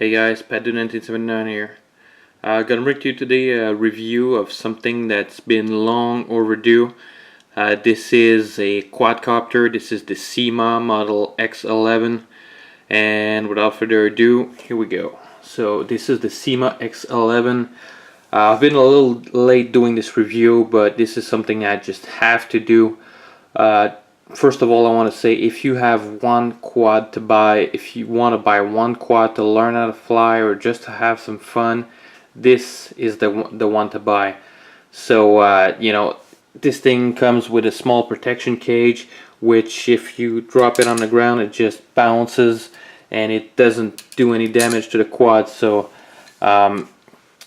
Hey guys, Pat1979 here. Gonna bring to you today a review of something that's been long overdue. This is a quadcopter. This is the SYMA model X11. And without further ado, here we go. So this is the SYMA X11. I've been a little late doing this review, but this is something I just have to do. First of all, I want to say, if you have one quad to buy, if you want to buy one quad to learn how to fly or just to have some fun, this is the one to buy. So you know, this thing comes with a small protection cage, which if you drop it on the ground, it just bounces and it doesn't do any damage to the quad. So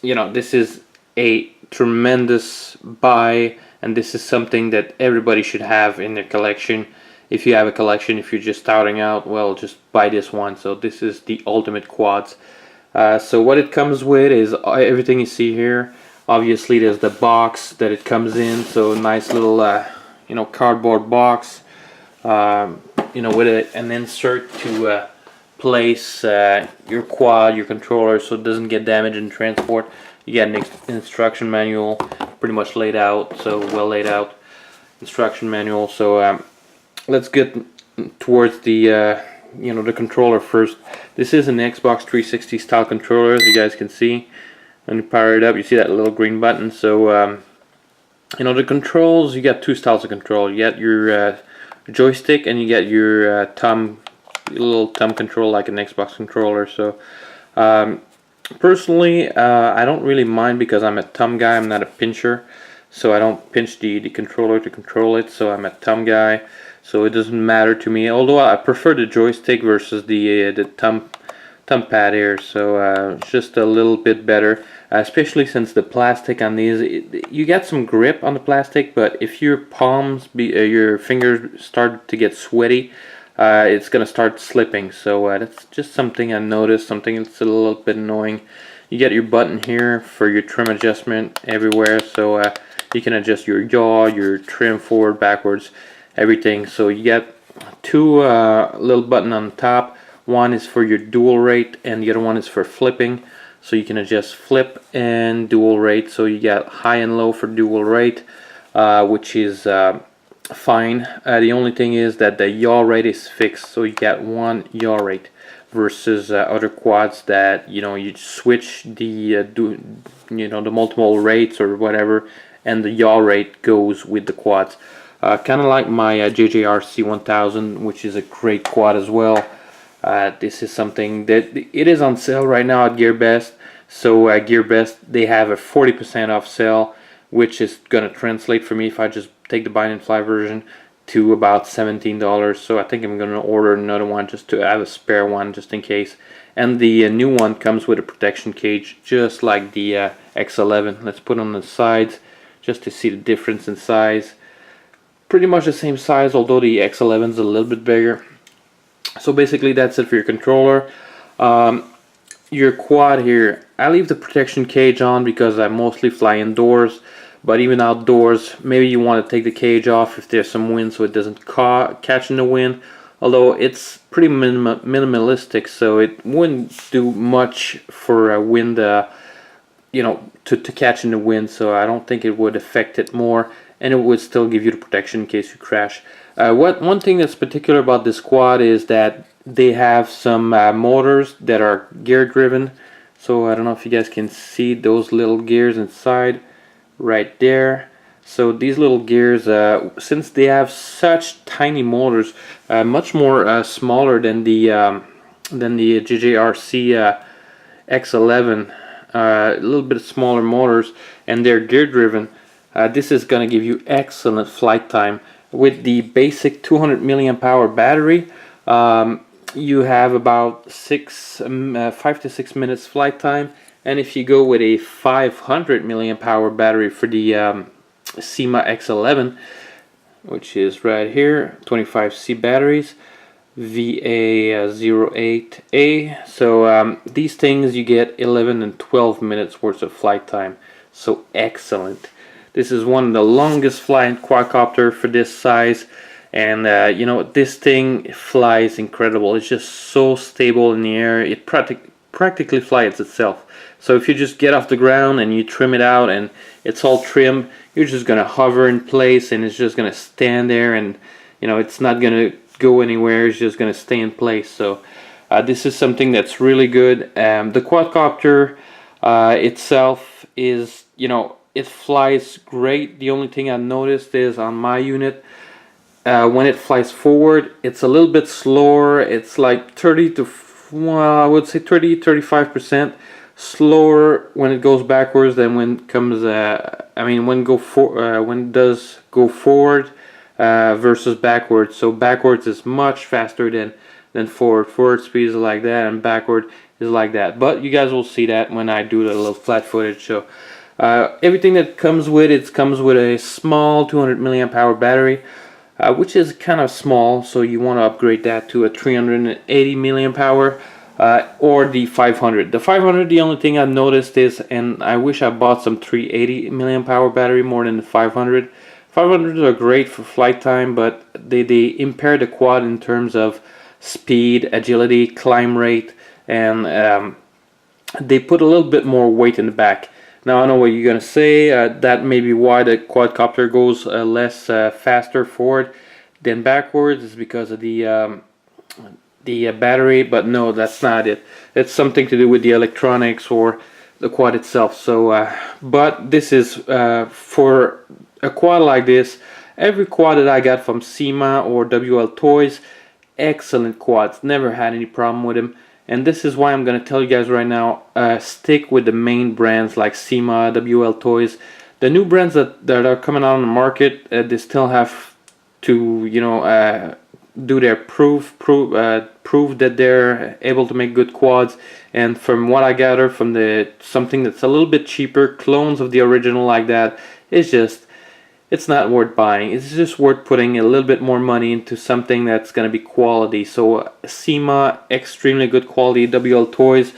you know, this is a tremendous buy, and this is something that everybody should have in their collection. If you have a collection, if you're just starting out, well, just buy this one. So this is the ultimate quads. So what it comes with is everything you see here. Obviously there's the box that it comes in, so nice little you know, cardboard box, you know, with an insert to place your quad, your controller, so it doesn't get damaged in transport. You get an instruction manual pretty much laid out, so well laid out instruction manual. So let's get towards the you know, the controller first. This is an Xbox 360 style controller, as you guys can see. When you power it up, you see that little green button. So you know, the controls, you got two styles of control. You got your joystick, and you get your little thumb control like an Xbox controller. So personally, I don't really mind because I'm a thumb guy. I'm not a pincher, so I don't pinch the controller to control it. So I'm a thumb guy, so it doesn't matter to me. Although I prefer the joystick versus the thumb pad here. So it's just a little bit better, especially since the plastic on these, you get some grip on the plastic, but if your palms, your fingers start to get sweaty, it's gonna start slipping. So that's just something I noticed, something that's a little bit annoying. You get your button here for your trim adjustment everywhere, so you can adjust your yaw, your trim forward, backwards, everything. So you get two little button on the top. One is for your dual rate, and the other one is for flipping. So you can adjust flip and dual rate. So you get high and low for dual rate, which is fine. The only thing is that the yaw rate is fixed, so you get one yaw rate versus other quads that, you know, you switch the you know, the multiple rates or whatever, and the yaw rate goes with the quads. Kind of like my JJRC 1000, which is a great quad as well. This is something that it is on sale right now at GearBest. So GearBest, they have a 40% off sale, which is gonna translate for me, if I just take the buy and fly version, to about $17. So I think I'm gonna order another one just to have a spare one just in case. And the new one comes with a protection cage, just like the X11. Let's put on the sides just to see the difference in size. Pretty much the same size, although the X11 is a little bit bigger. So basically that's it for your controller. Your quad here, I leave the protection cage on because I mostly fly indoors, but even outdoors, maybe you want to take the cage off if there's some wind so it doesn't catch in the wind. Although it's pretty minimalistic, so it wouldn't do much for wind, you know, to catch in the wind, so I don't think it would affect it more, and it would still give you the protection in case you crash. One thing that's particular about this quad is that they have some motors that are gear driven. So I don't know if you guys can see those little gears inside right there. So these little gears, since they have such tiny motors, much more smaller than the JJRC X11, a little bit smaller motors, and they're gear driven, this is going to give you excellent flight time. With the basic 200 milliamp hour battery, you have about 5 to 6 minutes flight time. And if you go with a 500 milliamp hour battery for the SYMA X11, which is right here, 25C batteries, VA08A. So these things, you get 11 and 12 minutes worth of flight time. So excellent. This is one of the longest flying quadcopter for this size, and you know, this thing flies incredible. It's just so stable in the air. It practically flies itself. So if you just get off the ground and you trim it out and it's all trimmed, you're just gonna hover in place and it's just gonna stand there, and you know, it's not gonna go anywhere. It's just gonna stay in place. So this is something that's really good. The quadcopter itself is, you know, it flies great. The only thing I noticed is on my unit, when it flies forward, it's a little bit slower. It's like 30 to, well, I would say 30-35% slower when it goes backwards than when it comes. When it does go forward versus backwards. So backwards is much faster than forward. Forward speed is like that, and backward is like that. But you guys will see that when I do the little flat footage. So everything that comes with it comes with a small 200 milliamp hour battery, which is kind of small. So you want to upgrade that to a 380 milliamp hour. Or the 500. The 500, the only thing I noticed is, and I wish I bought some 380 milliamp hour battery more than the 500. 500s are great for flight time, but they impair the quad in terms of speed, agility, climb rate, and they put a little bit more weight in the back. Now I know what you're gonna say. That may be why the quadcopter goes less faster forward than backwards. Is because of the battery, but no, that's not it. It's something to do with the electronics or the quad itself. So but this is for a quad like this. Every quad that I got from SYMA or WL Toys, excellent quads, never had any problem with them. And this is why I'm going to tell you guys right now, stick with the main brands like SYMA, WL Toys. The new brands that are coming out on the market, they still have to, you know, do their prove that they're able to make good quads. And from what I gather from something that's a little bit cheaper, clones of the original like that, it's not worth buying. It's just worth putting a little bit more money into something that's going to be quality. So SYMA, extremely good quality. WL Toys,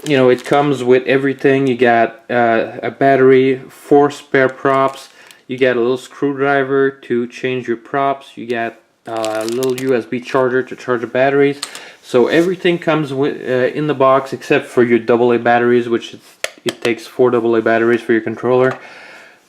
you know, it comes with everything. You got a battery, 4 spare props, you got a little screwdriver to change your props, you got a little USB charger to charge the batteries. So everything comes with in the box except for your AA batteries, which it takes 4 AA batteries for your controller.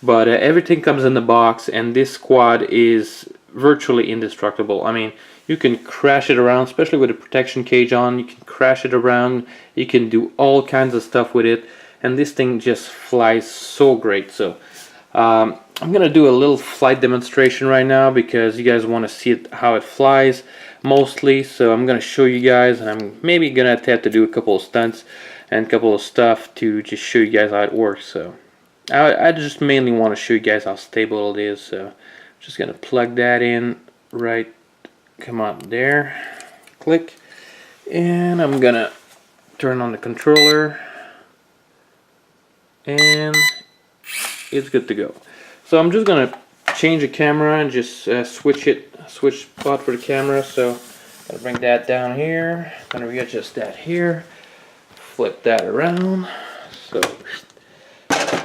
But everything comes in the box, and this quad is virtually indestructible. I mean, you can crash it around, especially with a protection cage on. You can crash it around. You can do all kinds of stuff with it, and this thing just flies so great. So I'm gonna do a little flight demonstration right now because you guys want to see how it flies mostly. So I'm gonna show you guys, and I'm maybe gonna have to do a couple of stunts and a couple of stuff to just show you guys how it works. So I just mainly want to show you guys how stable it is. So I'm just gonna plug that in right, come on, there, click, and I'm gonna turn on the controller, and it's good to go. So I'm just gonna change the camera and just switch spot for the camera. So I'll bring that down here, gonna readjust that here, flip that around. So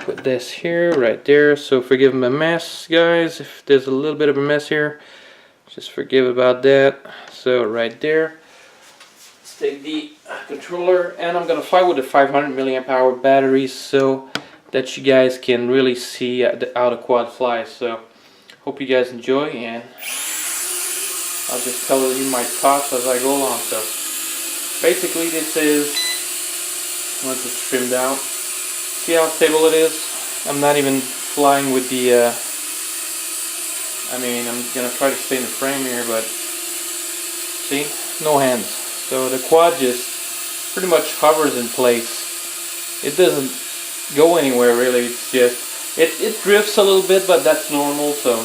put this here, right there. So forgive my mess, guys, if there's a little bit of a mess here, just forgive about that. So right there, let's take the controller, and I'm gonna fly with the 500 milliamp hour battery so that you guys can really see how the quad flies. So hope you guys enjoy, and I'll just tell you my thoughts as I go along. So basically this is, once it's trimmed out, see how stable it is. I'm not even flying with the I'm gonna try to stay in the frame here, but see, no hands. So the quad just pretty much hovers in place. It doesn't go anywhere really. It's just it drifts a little bit, but that's normal. So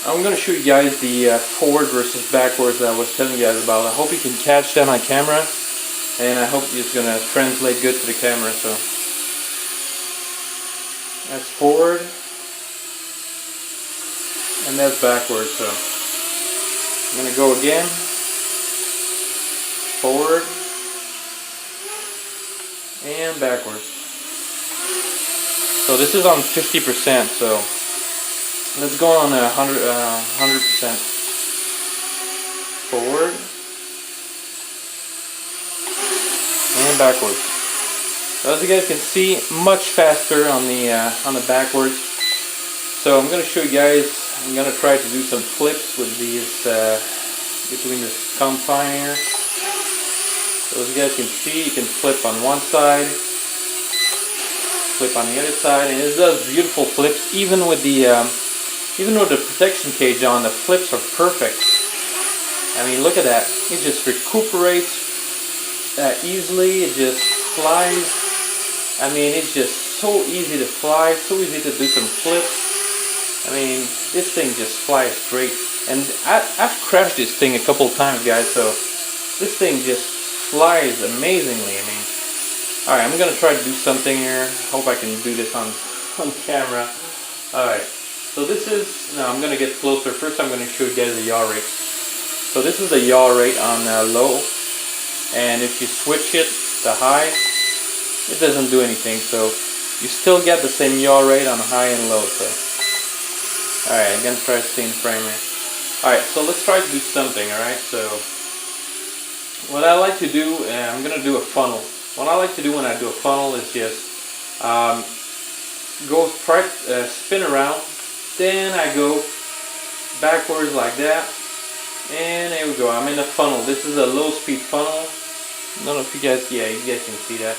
I'm gonna show you guys the forward versus backwards that I was telling you guys about. I hope you can catch that on camera, and I hope it's gonna translate good to the camera. So that's forward, and that's backwards. So I'm gonna go again, forward and backwards. So this is on 50%, so let's go on 100%. Forward and and backwards. So as you guys can see, much faster on the backwards. So I'm gonna show you guys. I'm gonna try to do some flips with these between this confine here. So as you guys can see, you can flip on one side, flip on the other side, and it does beautiful flips. Even with the protection cage on, the flips are perfect. I mean, look at that. It just recuperates easily. It just flies. I mean, it's just so easy to fly, so easy to do some flips. I mean, this thing just flies great. And I've crashed this thing a couple times, guys, so this thing just flies amazingly. I mean, alright, I'm gonna try to do something here. Hope I can do this on camera. Alright, so this is, now I'm gonna get closer. First I'm gonna show you guys the yaw rate. So this is the yaw rate on low, and if you switch it to high, it doesn't do anything. So you still get the same yaw rate on high and low. So alright, I'm gonna try to stay in frame here. Alright, so let's try to do something. Alright, so what I like to do, I'm gonna do a funnel. What I like to do when I do a funnel is just spin around, then I go backwards like that, and there we go. I'm in a funnel. This is a low speed funnel. I don't know if you guys, yeah, you guys can see that.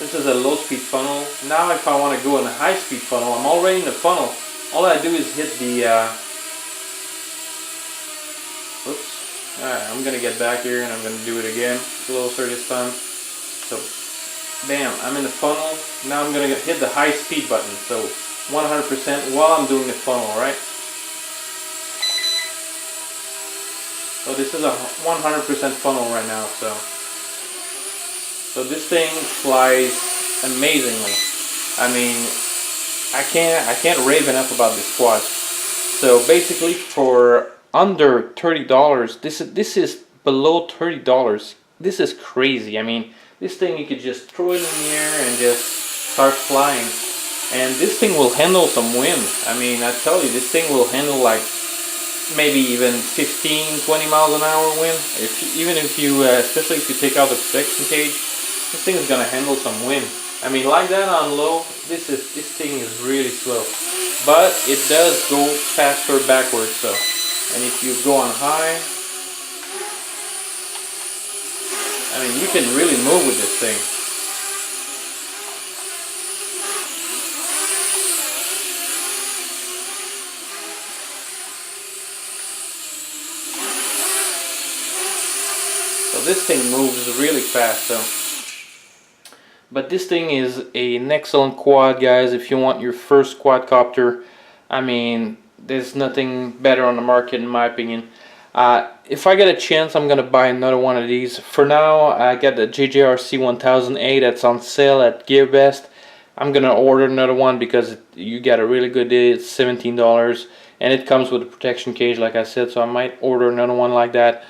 This is a low speed funnel. Now if I want to go in a high speed funnel, I'm already in the funnel. All I do is hit the, oops. Alright, I'm going to get back here and I'm going to do it again, closer this time. So, bam, I'm in the funnel. Now I'm going to hit the high speed button, so 100% while I'm doing the funnel, right? So this is a 100% funnel right now, so this thing flies amazingly. I mean, I can't rave enough about this quad. So basically for under $30, this is below $30. This is crazy. I mean, this thing you could just throw it in the air and just start flying, and this thing will handle some wind. I mean, I tell you, this thing will handle like maybe even 15-20 miles an hour wind. Even if you, especially if you take out the protection cage, this thing is gonna handle some wind. I mean, like that on low, this thing is really slow, but it does go faster backwards. So. And if you go on high, I mean, you can really move with this thing. So this thing moves really fast. So, but this thing is an excellent quad, guys. If you want your first quadcopter, I mean, there's nothing better on the market in my opinion. If I get a chance, I'm gonna buy another one of these. For now, I got the JJR C1000A that's on sale at GearBest. I'm gonna order another one because you get a really good deal. It's $17, and it comes with a protection cage, like I said. So I might order another one like that,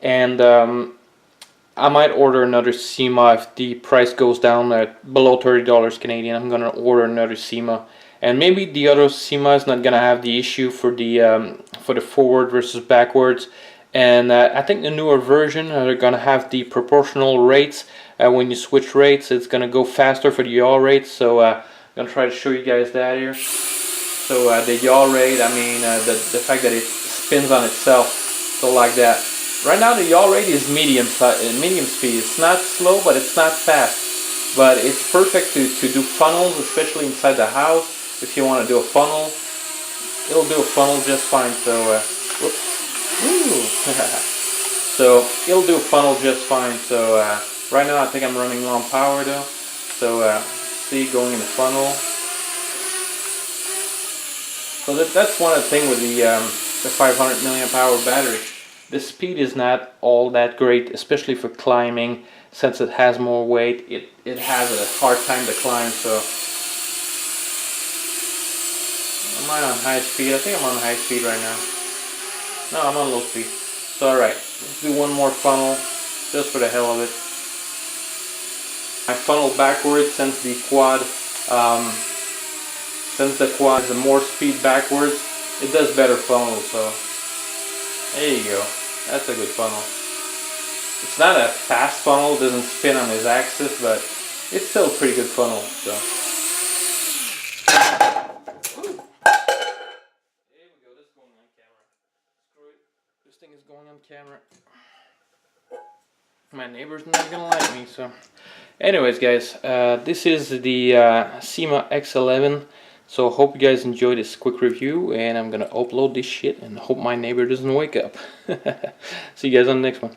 and I might order another SYMA if the price goes down at below $30 Canadian. I'm gonna order another SYMA. And maybe the other SYMA is not gonna have the issue for the forward versus backwards. And I think the newer version are gonna have the proportional rates. When you switch rates, it's gonna go faster for the yaw rate. So I'm gonna try to show you guys that here. So the yaw rate, I mean, the fact that it spins on itself, so like that. Right now the yaw rate is medium speed. It's not slow, but it's not fast. But it's perfect to do funnels, especially inside the house. If you want to do a funnel, it'll do a funnel just fine. So, whoops. So it'll do a funnel just fine. So right now I think I'm running low on power though. So see, going in the funnel. So that's one of the things with the 500 milliamp hour battery. The speed is not all that great, especially for climbing. Since it has more weight, it has a hard time to climb. So am I on high speed? I think I'm on high speed right now. No, I'm on low speed. So alright, let's do one more funnel, just for the hell of it. I funnel backwards since the quad has more speed backwards. It does better funnels, so there you go. That's a good funnel. It's not a fast funnel, it doesn't spin on his axis, but it's still a pretty good funnel. So there we go, this is going on camera. Screw it. This thing is going on camera. My neighbor's not gonna like me, so. Anyways, guys, this is the SYMA X11. So hope you guys enjoyed this quick review, and I'm gonna upload this shit and hope my neighbor doesn't wake up. See you guys on the next one.